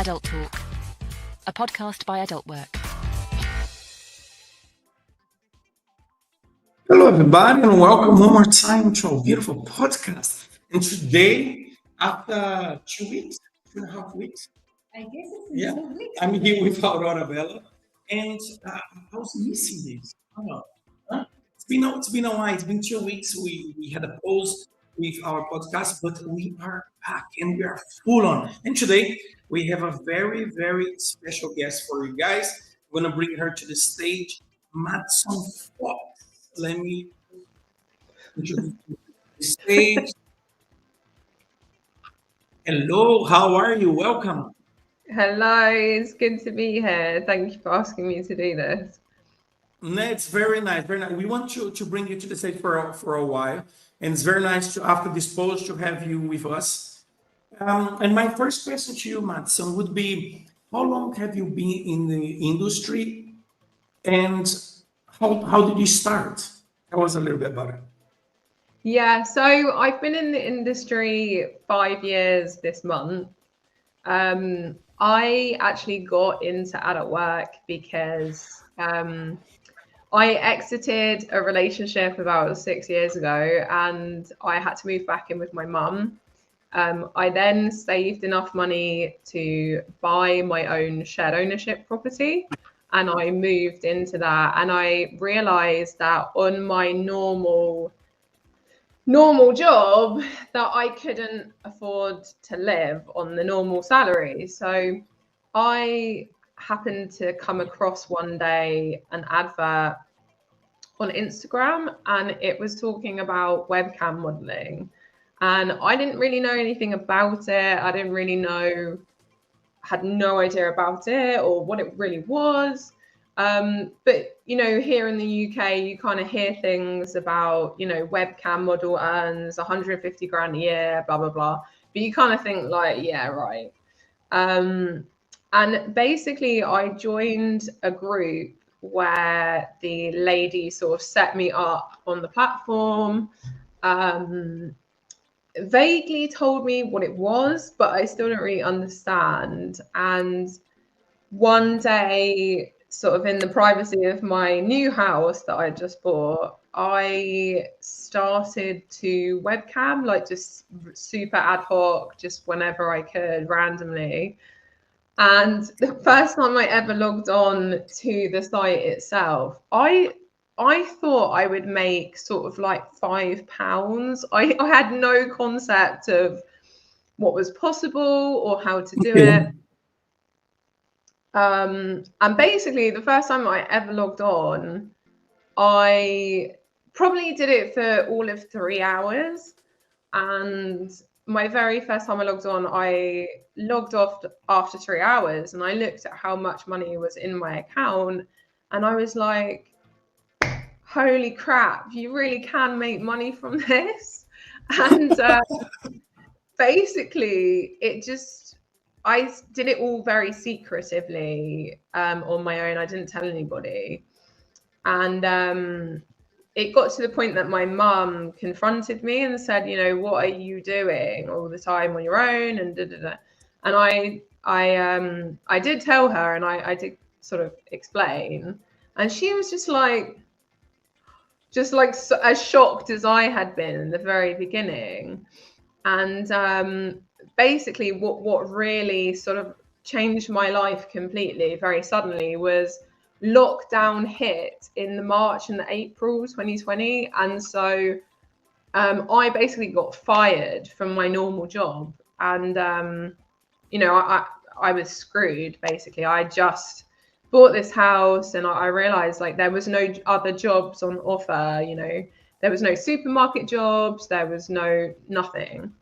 Adult Talk, a podcast by Adult Work. Hello, everybody, and welcome one more time to our beautiful podcast. And today, after 2.5 weeks, I guess it's yeah, 2 weeks. I'm here with Aurora Bella, and I was missing this. Huh? It's been a while. It's been 2 weeks. We had a pause with our podcast, but we are back and we are full on. And today we have a very, very special guest for you guys. We're gonna bring her to the stage, Matson Fox. Let me introduce you to the stage. Hello, how are you? Welcome. Hello, it's good to be here. Thank you for asking me to do this. No, it's very nice, very nice. We want to bring you to the stage for a while, and it's very nice to after this post to have you with us. And my first question to you, Matson, would be: how long have you been in the industry, and how did you start? Tell us a little bit about it. Yeah, so I've been in the industry 5 years this month. I actually got into adult work because I exited a relationship about 6 years ago and I had to move back in with my mum. I then saved enough money to buy my own shared ownership property and I moved into that. And I realized that on my normal job that I couldn't afford to live on the normal salary. So I happened to come across one day an advert on Instagram and it was talking about webcam modeling. And I didn't really know anything about it. I didn't really know, had no idea about it or what it really was. But, you know, here in the UK, you kind of hear things about, you know, webcam model earns 150 grand a year, blah, blah, blah. But you kind of think like, yeah, right. And basically I joined a group where the lady sort of set me up on the platform, vaguely told me what it was, but I still don't really understand. And one day, sort of in the privacy of my new house that I just bought, I started to webcam, like just super ad hoc, just whenever I could, randomly. And the first time I ever logged on to the site itself, I thought I would make sort of like £5. I had no concept of what was possible or how to do it. And basically the first time I ever logged on, I probably did it for all of 3 hours. And my very first time I logged on, I logged off after 3 hours and I looked at how much money was in my account and I was like, holy crap, you really can make money from this. And basically I did it all very secretively on my own. I didn't tell anybody. And it got to the point that my mum confronted me and said, you know, what are you doing all the time on your own? And da, da, da. And I did tell her and I did sort of explain. And she was just like as shocked as I had been in the very beginning. And basically what really sort of changed my life completely very suddenly was lockdown hit in the March and the April 2020. And so I basically got fired from my normal job. And, you know, I was screwed, basically. I just bought this house and I realized like there was no other jobs on offer, you know, there was no supermarket jobs, there was nothing.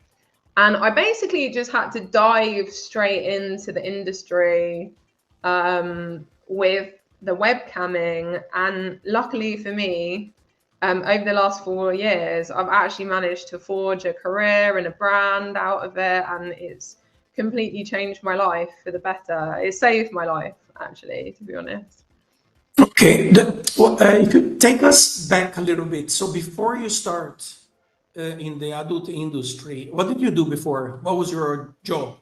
And I basically just had to dive straight into the industry with the webcamming. And luckily for me, over the last 4 years, I've actually managed to forge a career and a brand out of it. And it's completely changed my life for the better. It saved my life, actually, to be honest. Okay, if you take us back a little bit, so before you start in the adult industry, what did you do before? What was your job?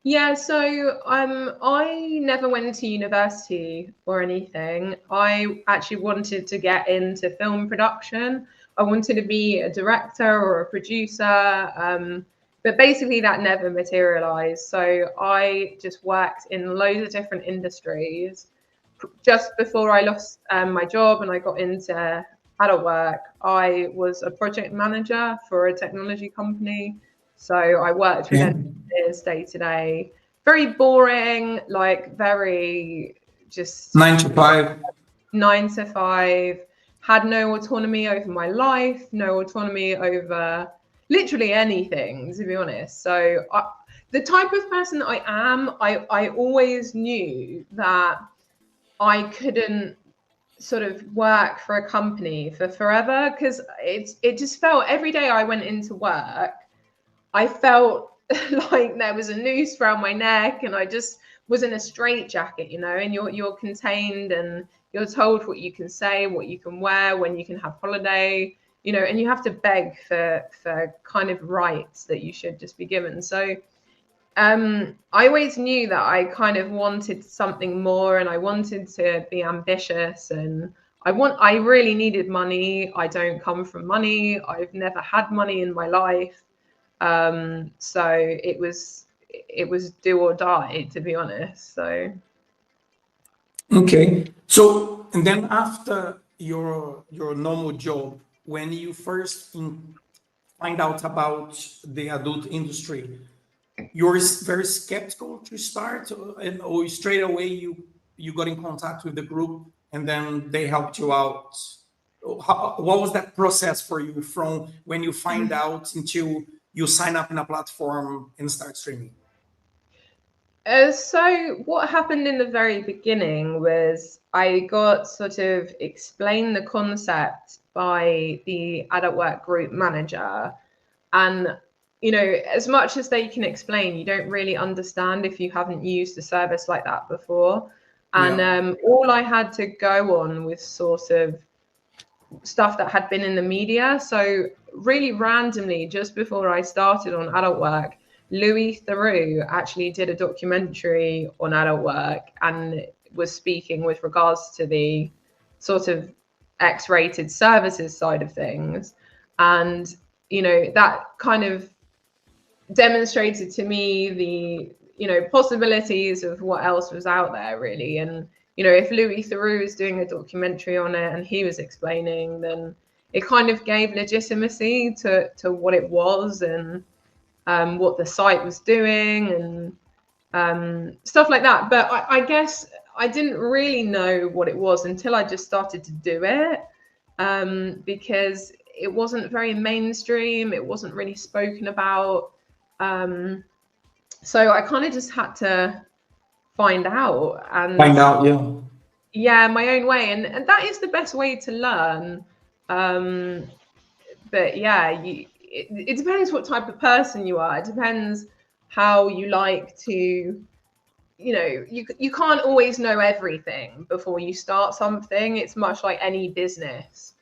Yeah, so I never went to university or anything. I actually wanted to get into film production. I wanted to be a director or a producer, but basically that never materialized. So I just worked in loads of different industries. Just before I lost my job and I got into adult work, I was a project manager for a technology company. So I worked with engineers day to day. Very boring, like very just 9 to 5. 9 to 5. Had no autonomy over my life, no autonomy over literally anything, to be honest. So the type of person that I am, I always knew that I couldn't sort of work for a company for forever, because it just felt every day I went into work, I felt like there was a noose around my neck and I just was in a straitjacket, and you're contained and you're told what you can say, what you can wear, when you can have holiday, and you have to beg for kind of rights that you should just be given. So I always knew that I kind of wanted something more and I wanted to be ambitious, and I really needed money. I don't come from money. I've never had money in my life. So it was do or die, to be honest. So Okay. So, and then after your normal job, when you first find out about the adult industry, you're very skeptical to start, or straight away you got in contact with the group and then they helped you out. What was that process for you from when you find out until you sign up in a platform and start streaming? So what happened in the very beginning was I got sort of explained the concept by the adult work group manager. And, as much as they can explain, you don't really understand if you haven't used a service like that before. And all I had to go on was sort of stuff that had been in the media. So really randomly, just before I started on adult work, Louis Theroux actually did a documentary on adult work and was speaking with regards to the sort of X-rated services side of things. And, that kind of demonstrated to me the, possibilities of what else was out there, really. And, if Louis Theroux is doing a documentary on it and he was explaining, then it kind of gave legitimacy to what it was and what the site was doing and stuff like that. But I guess I didn't really know what it was until I just started to do it, because it wasn't very mainstream. It wasn't really spoken about. So I kind of just had to find out yeah, my own way. And that is the best way to learn. But yeah, it depends what type of person you are. It depends how you like to, you can't always know everything before you start something. It's much like any business.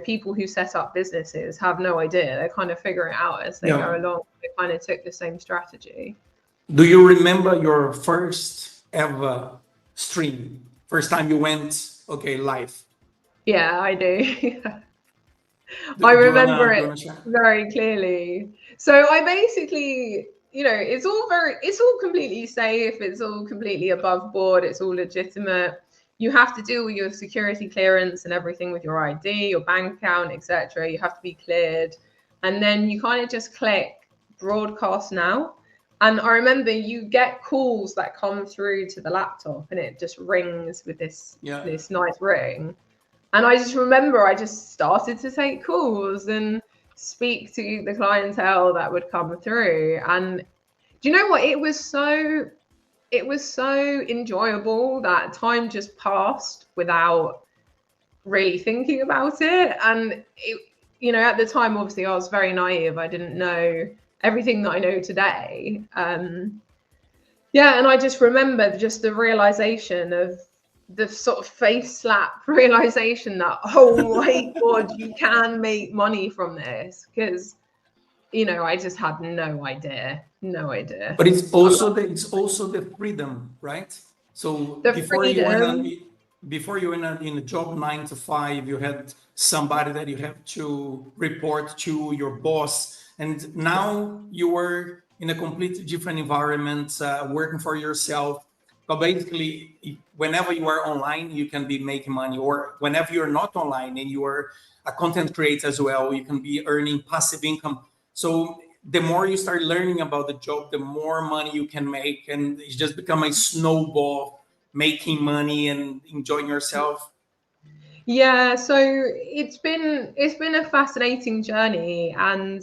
People who set up businesses have no idea. They kind of figure it out as they go along. They kind of took the same strategy. Do you remember your first ever stream? First time you went, live? Yeah, I do. I remember it very clearly. So I basically, it's all completely safe. It's all completely above board. It's all legitimate. You have to do all your security clearance and everything with your ID, your bank account, etc. You have to be cleared. And then you kind of just click broadcast now. And I remember you get calls that come through to the laptop and it just rings with this nice ring. And I just remember I just started to take calls and speak to the clientele that would come through. And do you know what? It was so enjoyable that time just passed without really thinking about it. And it, at the time, obviously I was very naive. I didn't know everything that I know today. And I just remember just the realization of the sort of face slap realization that, oh my God, you can make money from this. Because, I just had no idea. But it's also the freedom, right? So The before freedom. you were in a job 9 to 5, you had somebody that you have to report to, your boss, and now you were in a completely different environment, working for yourself. But basically, whenever you are online, you can be making money, or whenever you're not online and you are a content creator as well, you can be earning passive income. So the more you start learning about the job, the more money you can make, and it's just become a snowball, making money and enjoying yourself. Yeah, so it's been a fascinating journey, and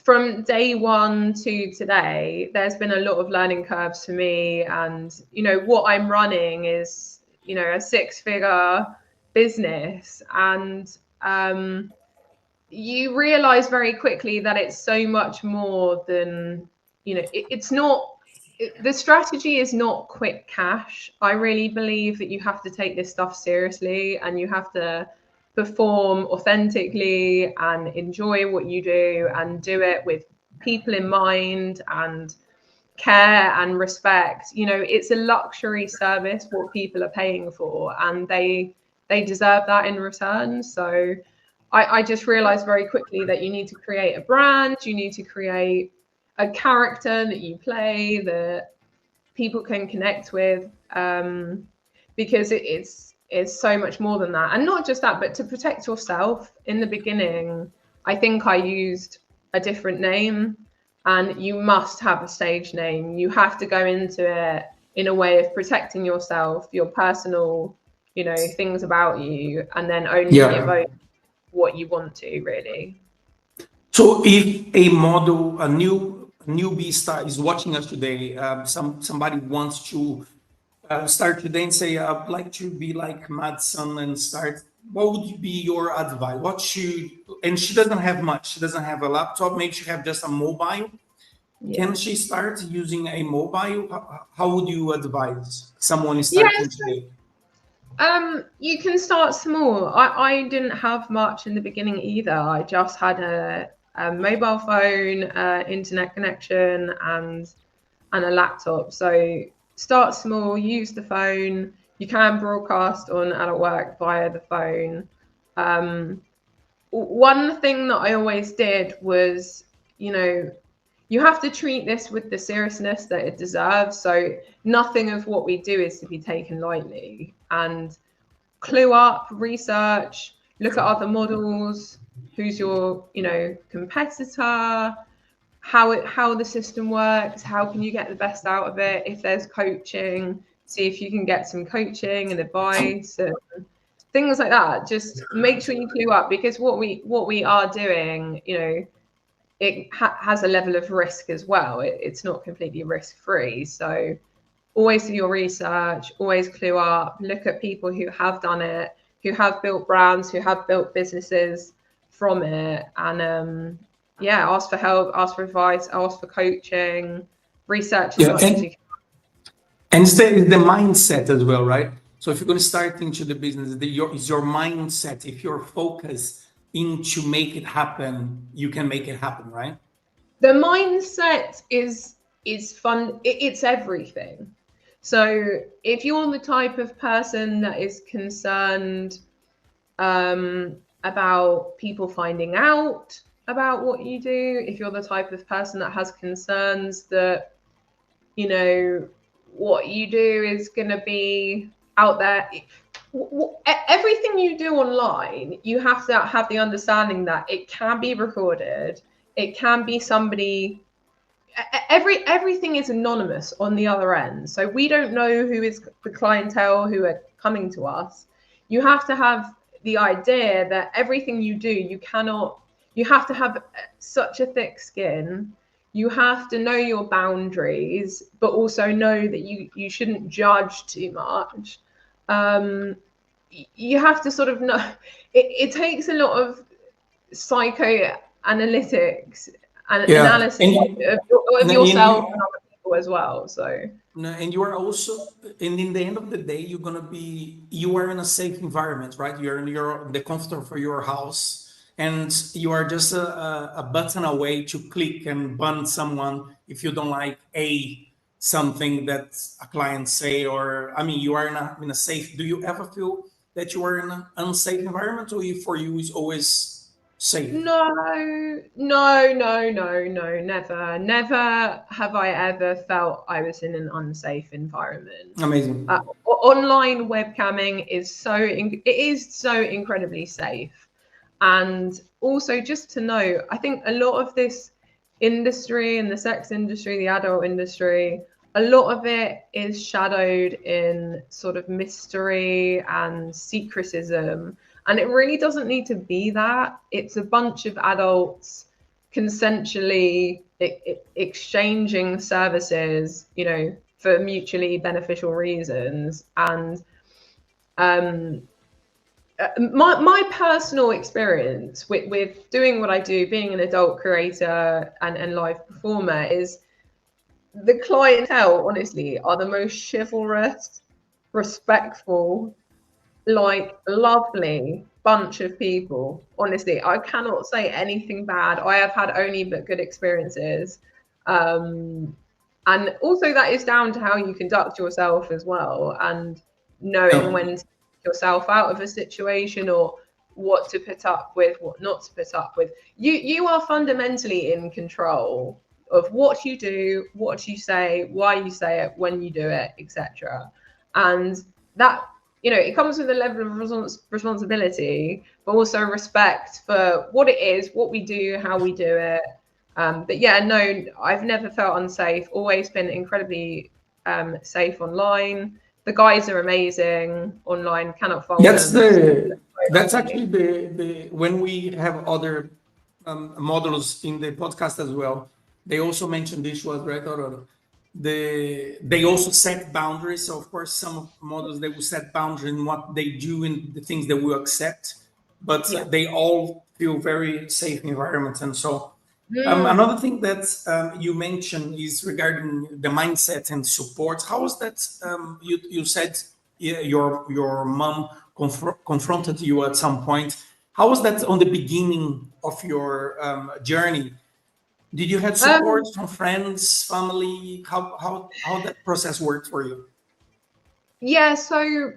from day one to today, there's been a lot of learning curves for me. And what I'm running is a six-figure business, and you realize very quickly that it's so much more than it's not. The strategy is not quick cash. I really believe that you have to take this stuff seriously, and you have to perform authentically and enjoy what you do, and do it with people in mind and care and respect. It's a luxury service what people are paying for, and they deserve that in return. So I just realized very quickly that you need to create a brand, you need to create a character that you play that people can connect with, because it's so much more than that. And not just that, but to protect yourself. In the beginning, I think I used a different name, and you must have a stage name. You have to go into it in a way of protecting yourself, your personal, things about you, and then only give Yeah. out what you want to, really. So if a model, a newbie star is watching us today, somebody wants to start today and say, I'd like to be like Matson and start. What would be your advice? And she doesn't have much. She doesn't have a laptop. Maybe she have just a mobile. Yeah. Can she start using a mobile? How would you advise someone starting Yes. today? You can start small. I didn't have much in the beginning either. I just had a mobile phone, internet connection, and a laptop. So start small, use the phone. You can broadcast on Adult Work via the phone. One thing that I always did was, you have to treat this with the seriousness that it deserves. So nothing of what we do is to be taken lightly. And clue up, research, look at other models, who's your, competitor, how the system works, how can you get the best out of it. If there's coaching, see if you can get some coaching and advice and things like that. Just make sure you clue up, because what we are doing, it has a level of risk as well. It's not completely risk free. So always do your research, always clue up, look at people who have done it, who have built brands, who have built businesses from it, and ask for help, ask for advice, ask for coaching, research as Yeah, much as you can. and it's the mindset as well, right? So if you're going to start into the business, is your mindset. If you're focused into make it happen, you can make it happen, right? The mindset is fun. It's everything. So if you're the type of person that is concerned about people finding out about what you do, if you're the type of person that has concerns that what you do is going to be out there, everything you do online, you have to have the understanding that it can be recorded, it can be somebody, everything is anonymous on the other end. So we don't know who is the clientele who are coming to us. You have to have the idea that everything you do, you have to have such a thick skin. You have to know your boundaries, but also know that you shouldn't judge too much. You have to sort of know, it takes a lot of psychoanalytics and Yeah, analysis of and yourself and other people as well. So no, and you are also, and in the end of the day, you are in a safe environment, right? You're in the comfort of your house, and you are just a button away to click and ban someone if you don't like something that a client say, or I mean, you are in a safe. Do you ever feel that you are in an unsafe environment, or for you is always safe? No, never. Never have I ever felt I was in an unsafe environment. Amazing. Online webcamming is so incredibly safe. And also, just to know, I think a lot of this industry and the sex industry, the adult industry, a lot of it is shadowed in sort of mystery and secretism. And it really doesn't need to be that. It's a bunch of adults consensually exchanging services, for mutually beneficial reasons. And my personal experience with doing what I do, being an adult creator and live performer, is the clientele, honestly, are the most chivalrous, respectful, lovely bunch of people. Honestly, I cannot say anything bad. I have had only but good experiences. And also that is down to how you conduct yourself as well, and knowing when to take yourself out of a situation, or what to put up with, what not to put up with. You are fundamentally in control of what you do, what you say, why you say it, when you do it, etc. And that, it comes with a level of responsibility, but also respect for what it is, what we do, how we do it. But yeah, no, I've never felt unsafe. Always been incredibly safe online. The guys are amazing online. Cannot fault them. That's actually the when we have other models in the podcast as well. They also mentioned this was right, or they also set boundaries. So of course, some models, they will set boundaries in what they do and the things they will accept, but they all feel very safe environments. And so another thing that you mentioned is regarding the mindset and support. How was that? You said your mom confronted you at some point. How was that on the beginning of your journey? Did you have support from friends, family? How that process worked for you? Yeah, so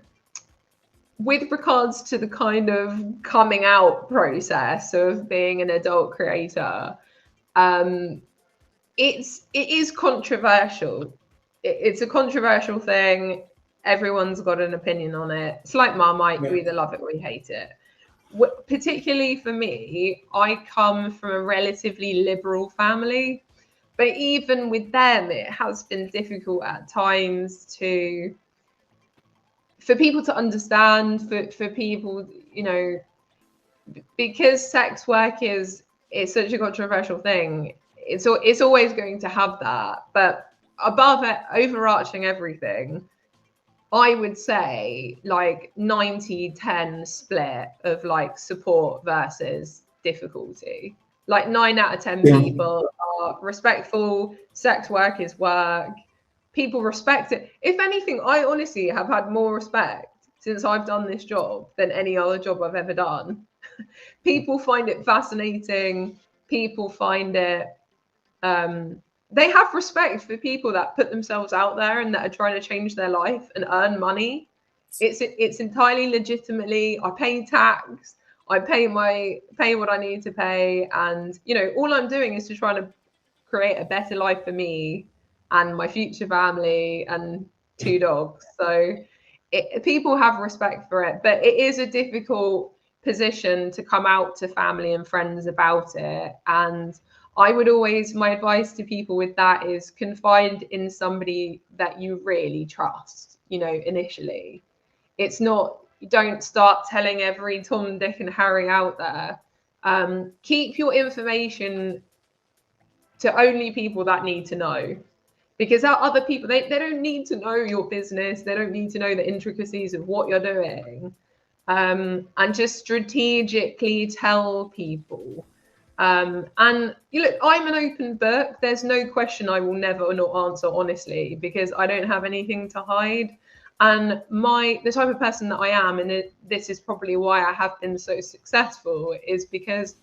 with regards to the kind of coming out process of being an adult creator, it is controversial. It's a controversial thing. Everyone's got an opinion on it. It's like Marmite. You either love it or you hate it. Particularly for me, I come from a relatively liberal family, but even with them, it has been difficult at times for people to understand, for people, because sex work is such a controversial thing. It's always going to have that, but above it, overarching everything, I would say like 90-10 split of like support versus difficulty. Like 9 out of 10 people are respectful. Sex work is work. People respect it. If anything, I honestly have had more respect since I've done this job than any other job I've ever done. People find it fascinating. People find it they have respect for people that put themselves out there and that are trying to change their life and earn money. It's entirely legitimately. I pay tax. I pay what I need to pay, and all I'm doing is to try to create a better life for me and my future family and 2 dogs. So people have respect for it, but it is a difficult position to come out to family and friends about it. And I would always, my advice to people with that is confide in somebody that you really trust, initially. It's not, you don't start telling every Tom, Dick and Harry out there. Keep your information to only people that need to know, because other people, they don't need to know your business. They don't need to know the intricacies of what you're doing. And just strategically tell people. And look, I'm an open book. There's no question I will never not answer honestly, because I don't have anything to hide. And the type of person that I am, and this is probably why I have been so successful, is because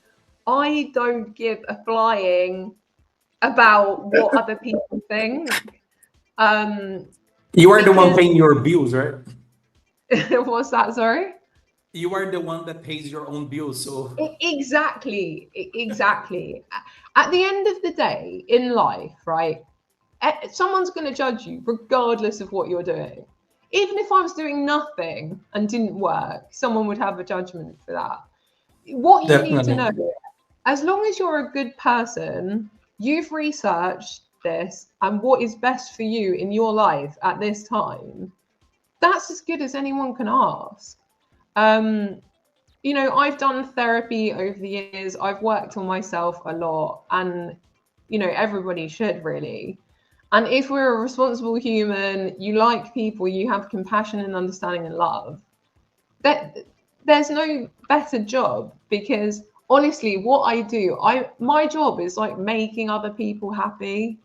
I don't give a flying about what other people think. You are the one paying your bills, right? What's that? Sorry? You are the one that pays your own bills, so Exactly. At the end of the day, in life, right? Someone's going to judge you regardless of what you're doing. Even if I was doing nothing and didn't work, someone would have a judgment for that. What you need to know, as long as you're a good person, you've researched this and what is best for you in your life at this time, that's as good as anyone can ask. You know, I've done therapy over the years. I've worked on myself a lot, and, you know, everybody should really. And if we're a responsible human, you like people, you have compassion and understanding and love, there's no better job, because honestly, what I do, my job is like making other people happy,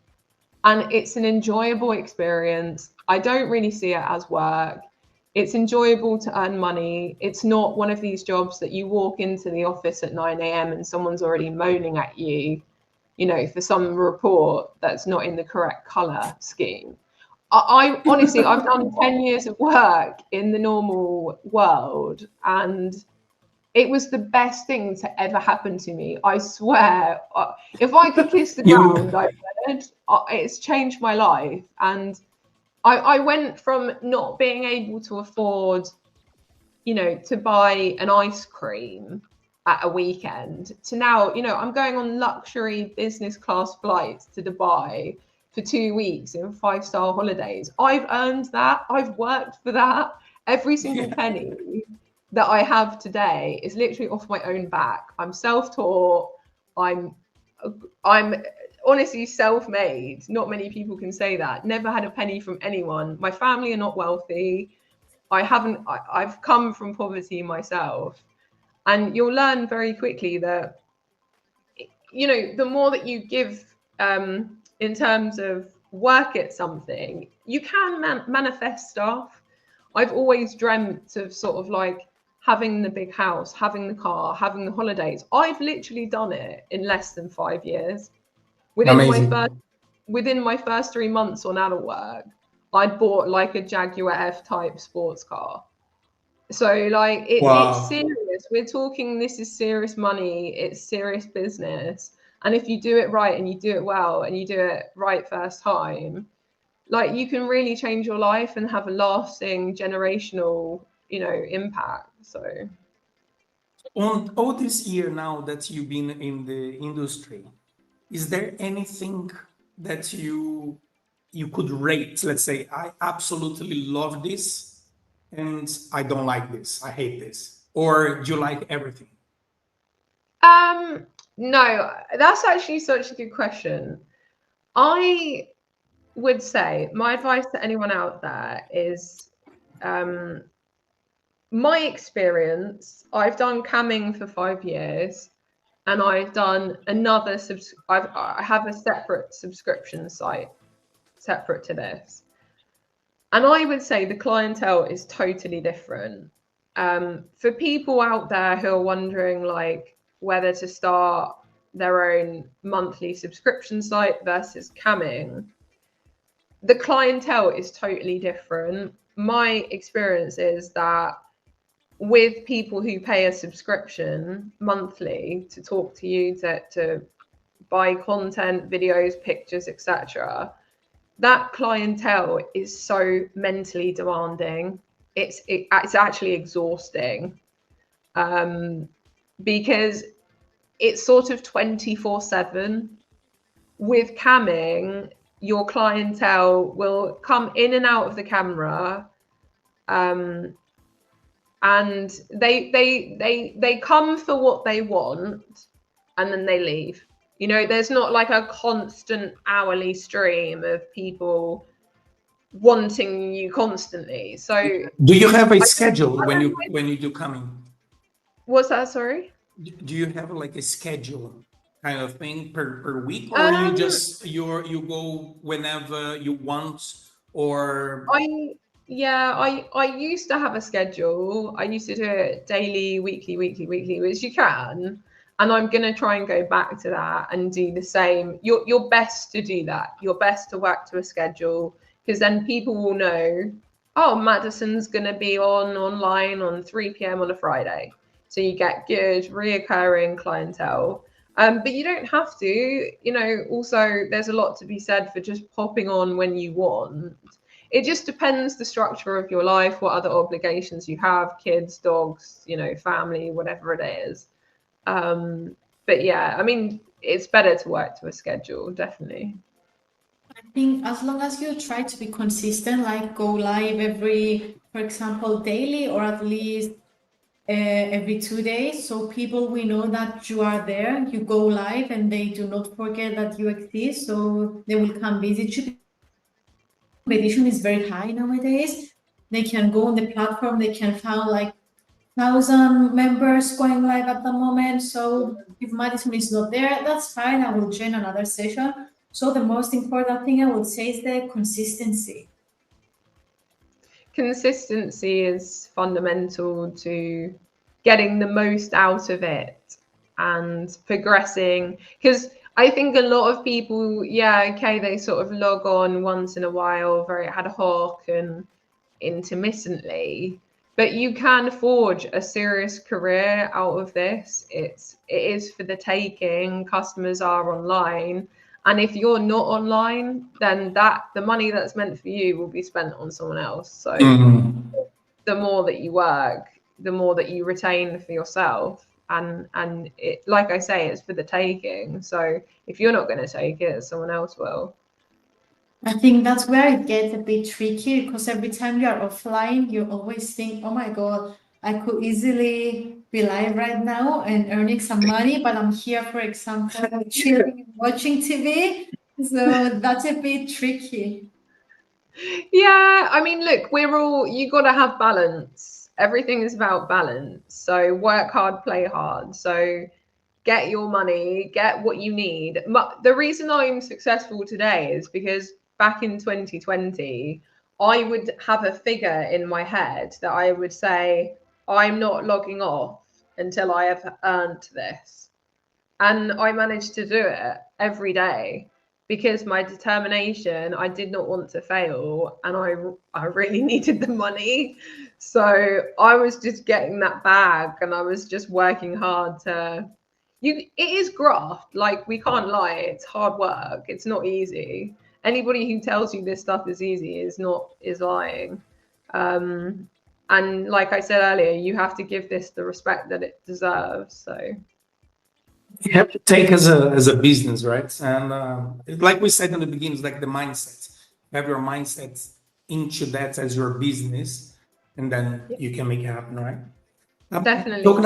and it's an enjoyable experience. I don't really see it as work. It's enjoyable to earn money. It's not one of these jobs that you walk into the office at 9 a.m. and someone's already moaning at you, you know, for some report that's not in the correct color scheme. I honestly, I've done 10 years of work in the normal world, and it was the best thing to ever happen to me. I swear, if I could kiss the ground, I would. It's changed my life. And I went from not being able to afford, you know, to buy an ice cream at a weekend to now, you know, I'm going on luxury business class flights to Dubai for 2 weeks in 5-star holidays. I've earned that. I've worked for that. Every single penny that I have today is literally off my own back. I'm self-taught. I'm honestly self-made. Not many people can say that. Never had a penny from anyone. My family are not wealthy. I've come from poverty myself. And you'll learn very quickly that, you know, the more that you give in terms of work at something, you can manifest stuff. I've always dreamt of sort of like having the big house, having the car, having the holidays. I've literally done it in less than 5 years. Within my first 3 months on adult work, I'd bought like a Jaguar F-type sports car. So like it's serious. We're talking, this is serious money. It's serious business. And if you do it right and you do it well and you do it right first time, like you can really change your life and have a lasting generational, you know, impact. So on all this year now that you've been in the industry, is there anything that you could rate? Let's say, I absolutely love this and I don't like this, I hate this, or do you like everything? no, that's actually such a good question. I would say my advice to anyone out there is, my experience, I've done camming for 5 years, and I've done another I have a separate subscription site separate to this. And I would say the clientele is totally different. For people out there who are wondering like whether to start their own monthly subscription site versus camming, the clientele is totally different. My experience is that with people who pay a subscription monthly to talk to you, to buy content, videos, pictures, etc., that clientele is so mentally demanding. It's actually exhausting, because it's sort of 24/7. With camming, your clientele will come in and out of the camera, and they come for what they want and then they leave. You know, there's not like a constant hourly stream of people wanting you constantly. So Do you have a schedule when you do coming? what's that, sorry? Do you have like a schedule kind of thing per week, or you go whenever you want, or Yeah, I used to have a schedule. I used to do it daily, weekly, which you can. And I'm gonna try and go back to that and do the same. You're best to do that. You're best to work to a schedule, because then people will know, oh, Madison's gonna be online on 3 p.m. on a Friday. So you get good reoccurring clientele. But you don't have to, also there's a lot to be said for just popping on when you want. It just depends the structure of your life, what other obligations you have, kids, dogs, family, whatever it is. But yeah, I mean, it's better to work to a schedule, definitely. I think as long as you try to be consistent, like go live for example, daily, or at least every 2 days, so people will know that you are there, you go live, and they do not forget that you exist, so they will come visit you. Competition is very high nowadays. They can go on the platform, they can find like 1,000 members going live at the moment. So if Madison is not there, that's fine. I will join another session. So the most important thing I would say is the consistency. Consistency is fundamental to getting the most out of it and progressing, because I think a lot of people, they sort of log on once in a while, very ad hoc and intermittently, but you can forge a serious career out of this. It is for the taking. Customers are online, and if you're not online, then the money that's meant for you will be spent on someone else. So the more that you work, the more that you retain for yourself. And it, like I say, it's for the taking. So if you're not going to take it, someone else will. I think that's where it gets a bit tricky, because every time you are offline, you always think, oh my God, I could easily be live right now and earning some money, but I'm here, for example, chilling, watching TV. So that's a bit tricky. Yeah, I mean, look, you got to have balance. Everything is about balance. So work hard, play hard. So get your money, get what you need. The reason I'm successful today is because back in 2020, I would have a figure in my head that I would say, I'm not logging off until I have earned this. And I managed to do it every day because my determination, I did not want to fail, and I really needed the money. So I was just getting that bag, and I was just working hard it is graft, like, we can't lie, it's hard work, it's not easy. Anybody who tells you this stuff is easy is lying. And like I said earlier, you have to give this the respect that it deserves. So you have to take as a business, right? And like we said in the beginning, it's like the mindset. You have your mindset into that as your business, and then you can make it happen, right? Definitely. Talking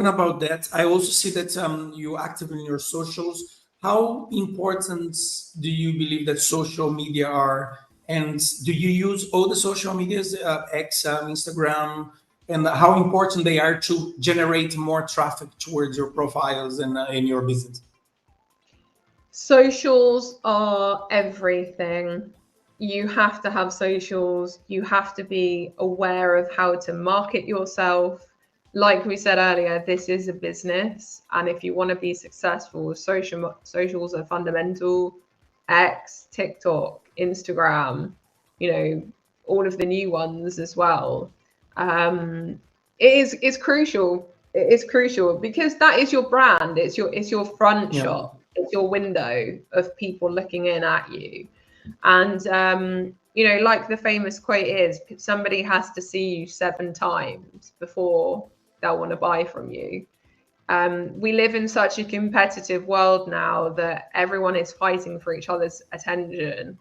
about that, I also see that you're active in your socials. How important do you believe that social media are? And do you use all the social medias, X, Instagram, and how important they are to generate more traffic towards your profiles and in your business? Socials are everything. You have to have socials. You have to be aware of how to market yourself. Like we said earlier, this is a business. And if you want to be successful, socials are fundamental. X, TikTok, Instagram, all of the new ones as well. It's crucial. It is crucial because that is your brand. It's your front shop. It's your window of people looking in at you. And like the famous quote is, somebody has to see you 7 times before they'll want to buy from you. We live in such a competitive world now that everyone is fighting for each other's attention.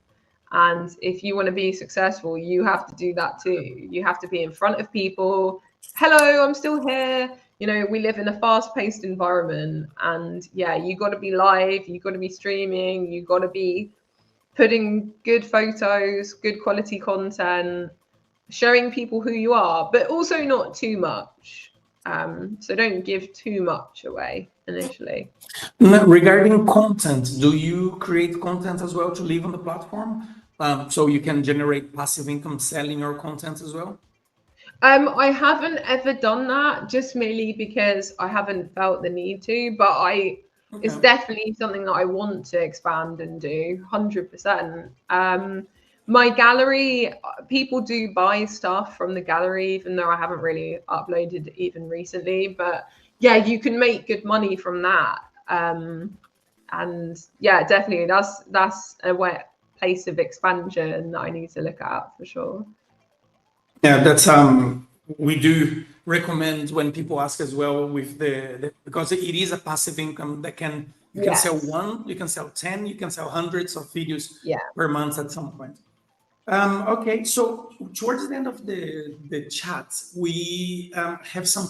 And if you want to be successful, you have to do that too. You have to be in front of people. Hello, I'm still here. We live in a fast-paced environment, and you got to be live. You got to be streaming. You got to be putting good photos, good quality content, showing people who you are, but also not too much. So don't give too much away initially. Regarding content, do you create content as well to live on the platform? So you can generate passive income selling your content as well? I haven't ever done that, just merely because I haven't felt the need to, but it's definitely something that I want to expand and do 100%. My gallery, people do buy stuff from the gallery, even though I haven't really uploaded even recently, but yeah, you can make good money from that. And yeah, definitely that's a place of expansion that I need to look at for sure. Yeah, that's we do recommend when people ask as well with the because it is a passive income that you can sell one, you can sell 10, you can sell hundreds of videos per month at some point. Okay, so towards the end of the chat, we have some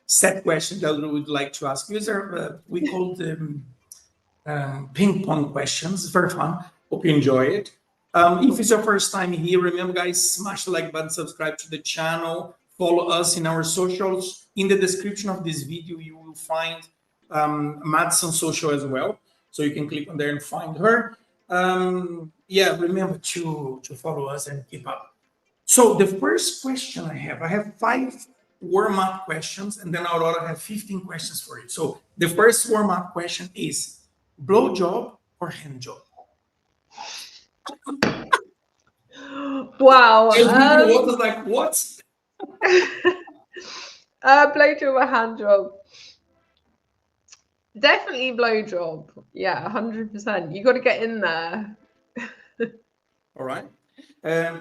set questions that we would like to ask you. We call them ping pong questions. Very fun. Hope you enjoy it. If it's your first time here, remember, guys, smash the like button, subscribe to the channel, follow us in our socials. In the description of this video, you will find Matson's social as well. So you can click on there and find her. Yeah, remember to follow us and keep up. So the first question I have 5 warm-up questions, and then Aurora have 15 questions for you. So the first warm-up question is blowjob or hand job? Wow. What was like, what? Blowjob or hand job? Definitely blowjob. Yeah, 100%. You got to get in there. All right.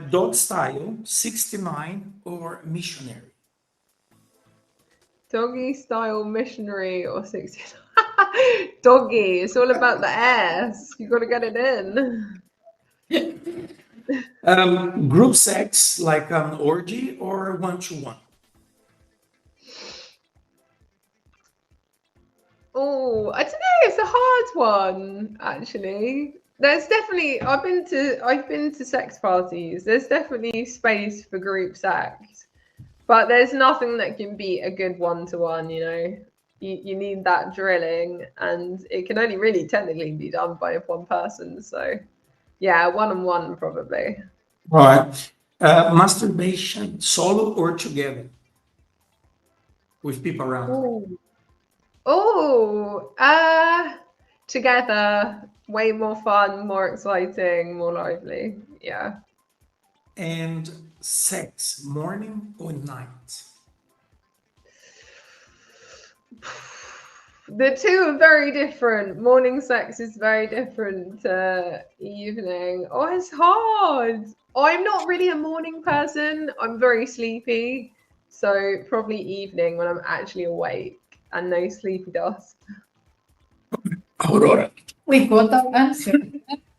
Dog style, 69 or missionary? Doggy style missionary or 69? Doggy. It's all about the ass. You got to get it in. Group sex, like an orgy or one-to-one? Oh, I don't know. It's a hard one, actually. There's definitely I've been to sex parties. There's definitely space for group sex, but there's nothing that can beat a good one-to-one. You know, you need that drilling, and it can only really technically be done by one person. So, yeah, one-on-one probably. All right. Masturbation, solo or together with people around? Together, way more fun, more exciting, more lively. Yeah. And sex, morning or night? The two are very different. Morning sex is very different to evening. Oh, it's hard. I'm not really a morning person. I'm very sleepy. So probably evening when I'm actually awake and no sleepy dust. Aurora. We got that answer.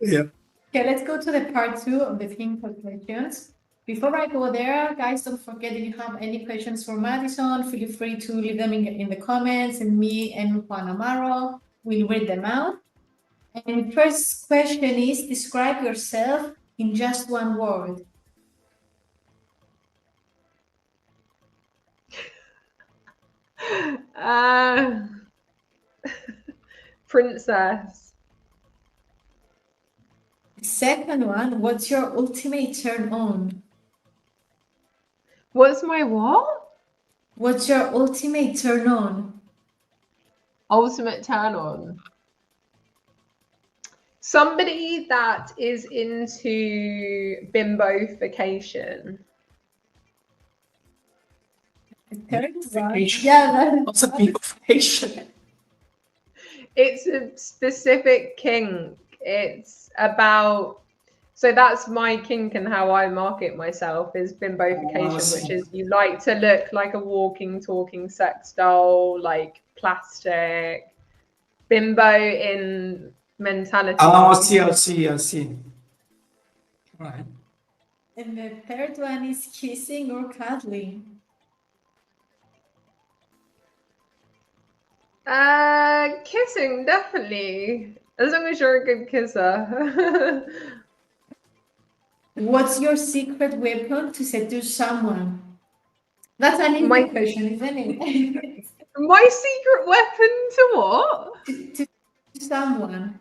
Yeah. Okay, let's go to the part 2 of the ping pong questions. Before I go there, guys, don't forget, if you have any questions for Madison, feel free to leave them in the comments, and me and Juan Amaro will read them out. And the first question is, describe yourself in just one word. Princess. Second one, what's your ultimate turn on? What's my what? What's your ultimate turn on? Ultimate turn on. Somebody that is into bimbofication. Yeah, What's a bimbofication? It's a specific kink. It's about, so that's my kink, and how I market myself is bimbofication, which is you like to look like a walking, talking sex doll, like plastic, bimbo in mentality. Oh, I see. Right. And the third one is kissing or cuddling. Kissing, definitely. As long as you're a good kisser. What's your secret weapon to seduce someone? That's an easy question, isn't it? My secret weapon to what? To someone.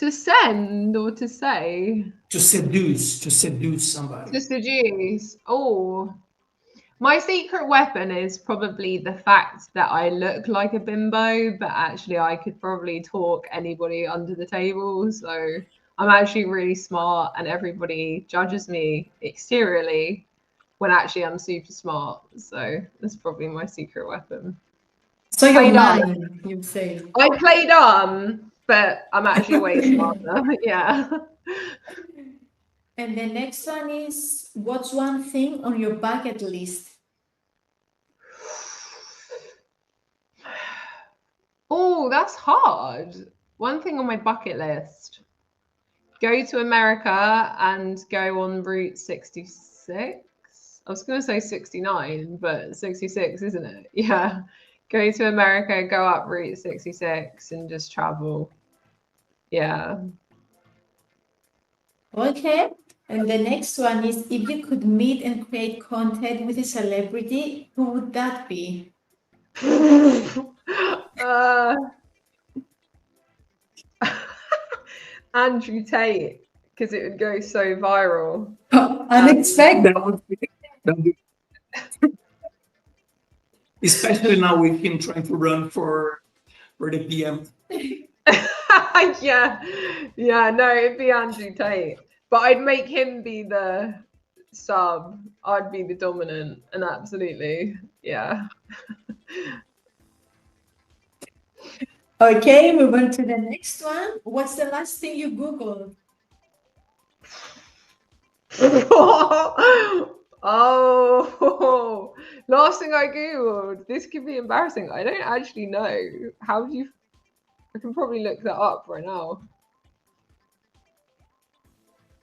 To send or to say? To seduce somebody. To seduce. Oh, my secret weapon is probably the fact that I look like a bimbo, but actually I could probably talk anybody under the table. So I'm actually really smart, and everybody judges me exteriorly when actually I'm super smart. So that's probably my secret weapon. So you're Play dumb. lying, you say. I play dumb, but I'm actually way smarter. Yeah. And the next one is, what's one thing on your bucket list? Oh, that's hard. One thing on my bucket list: go to America and go on Route 66. I was going to say 69, but 66, isn't it? Yeah. Go to America, go up Route 66 and just travel. Yeah. Okay. And the next one is, if you could meet and create content with a celebrity, who would that be? Andrew Tate, because it would go so viral. Unexpected. That would be especially now with him trying to run for the PM. Yeah, no, it'd be Andrew Tate, but I'd make him be the sub. I'd be the dominant, and absolutely, yeah. Okay, move on to the next one. What's the last thing you Googled? Oh, last thing I googled. This could be embarrassing. I don't actually know. How do you? I can probably look that up right now.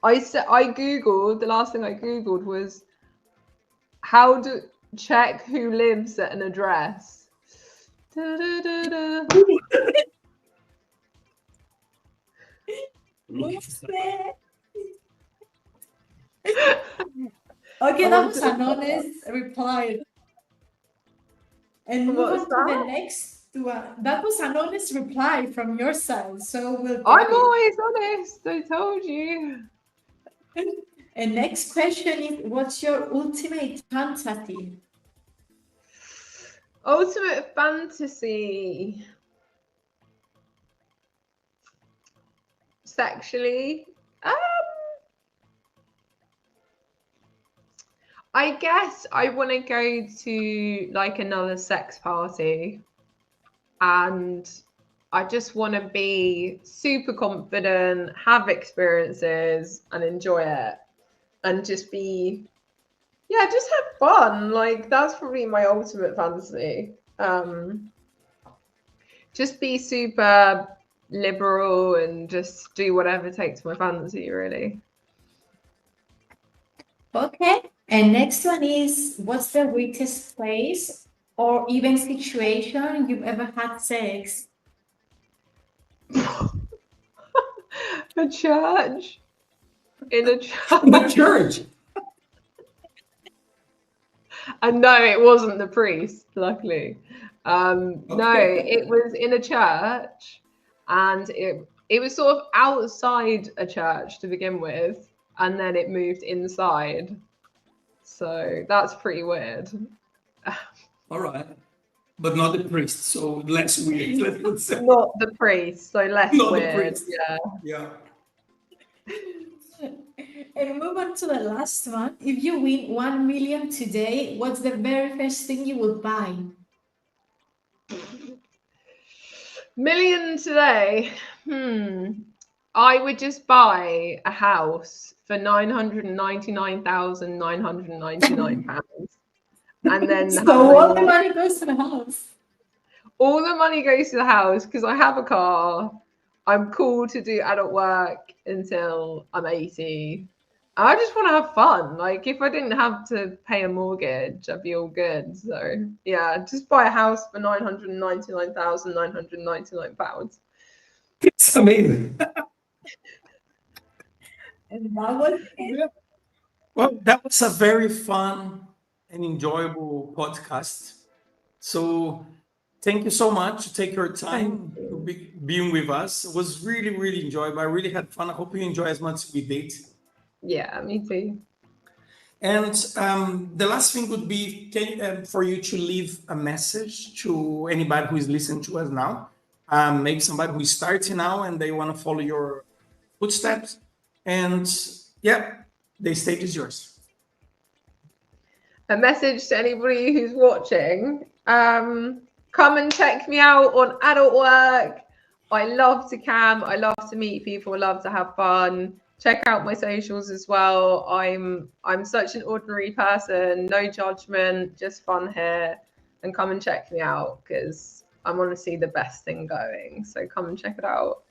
I googled, the last thing I googled was how to check who lives at an address. Okay, that was an honest reply. And move on to the next one. That was an honest reply from your side. So we'll I'm always honest. I told you. And next question is, what's your ultimate fantasy? Ultimate fantasy. Sexually. I guess I want to go to like another sex party, and I just want to be super confident, have experiences and enjoy it, and just be, yeah, just have fun. Like that's probably my ultimate fantasy. Just be super liberal and just do whatever takes my fancy, really. Okay. And next one is, what's the weirdest place or even situation you've ever had sex? A church. In a church. The church. And no, it wasn't the priest, luckily. No, it was in a church, and it was sort of outside a church to begin with, and then it moved inside. So that's pretty weird. All right. But not the priest, so less weird. Let's say. Not the priest, so less Not weird. the priest. Yeah. And move on to the last one. If you win 1 million today, what's the very first thing you would buy? Million today. I would just buy a house for £999,999. And then So all the money goes to the house. All the money goes to the house because I have a car. I'm cool to do adult work until I'm 80. I just want to have fun. Like if I didn't have to pay a mortgage, I'd be all good. So yeah, just buy a house for £999,999. It's amazing. And that was it. Well, that was a very fun and enjoyable podcast. So Thank you so much to take your time Thank to you. being with us. It was really, really enjoyable. I really had fun. I hope you enjoy as much as we did. Yeah, me too. And the last thing would be for you to leave a message to anybody who is listening to us now. Maybe somebody who is starting now and they want to follow your footsteps. And yeah, the stage is yours. A message to anybody who's watching. Come and check me out on Adult Work. I love to cam. I love to meet people. I love to have fun. Check out my socials as well. I'm such an ordinary person. No judgment, just fun here. And come and check me out because I'm honestly the best thing going. So come and check it out.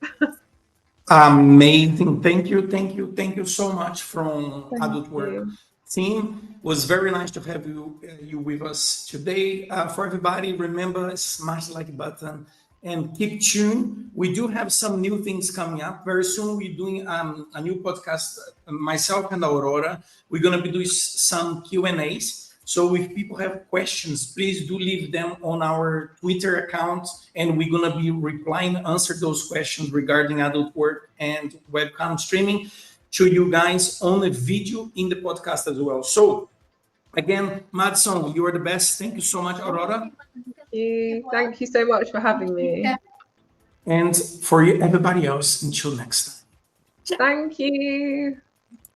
Amazing. Thank you. Thank you. Thank you so much from Thank Adult Work you. team. It was very nice to have you with us today. For everybody, remember, smash the like button and keep tuned. We do have some new things coming up. Very soon, we're doing a new podcast, myself and Aurora. We're going to be doing some Q&As. So if people have questions, please do leave them on our Twitter account, and we're going to be replying, answer those questions regarding Adult Work and webcam streaming to you guys on the video in the podcast as well. So again, Matson, you are the best. Thank you so much, Aurora. Thank you so much for having me. And for everybody else, until next time. Thank you.